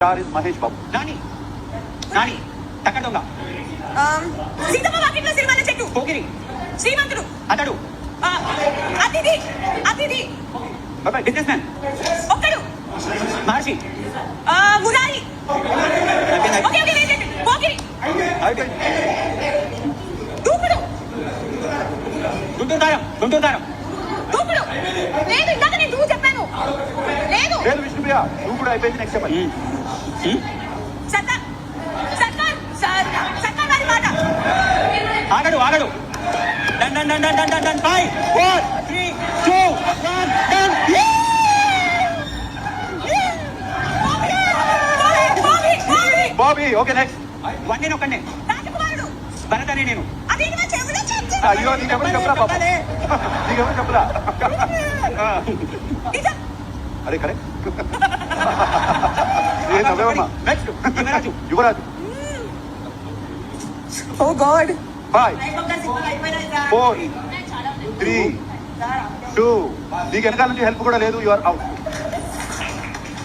Star is Mahesh Babu. Nani Nani టక్కర్ దొంగ సీతమ్మ వాకిట్లో సిరిమల్లె చెట్టు పోకిరి శ్రీమంతుడు అతడు అతిథి అతిథి businessman Okkadu Maharshi Murari okay okay wait Pokiri Dookudu Guntur దారం దూకుడు లేదు ఇందాక నేను దూ చెప్పాను లేదు లేదు విష్ణుప్రియ నువ్వు కూడా అయిపోయింది. నెక్స్ట్ చెప్పండి. సర్కార్ సర్కార్ సర్కార్ వారి మాట Aagadu done done done done done done 5 4 3 2 1 done Bobby okay next. One నేను ఒక్కనే రాజకుమారుడు భరత్ అని నేను అది నా చెవులో చెప్పు అయ్యో నీకెవరు చెప్పరా పాప, నీకెవరు చెప్పరా. నిజం అరే కరెక్ట్. ఏ నవ్వేవమ్మా. నెక్స్ట్ యువరాజు. ఓ గాడ్ 5 4 3 2 నీకు వెనకాల నుంచి హెల్ప్ కూడా లేదు. You are out.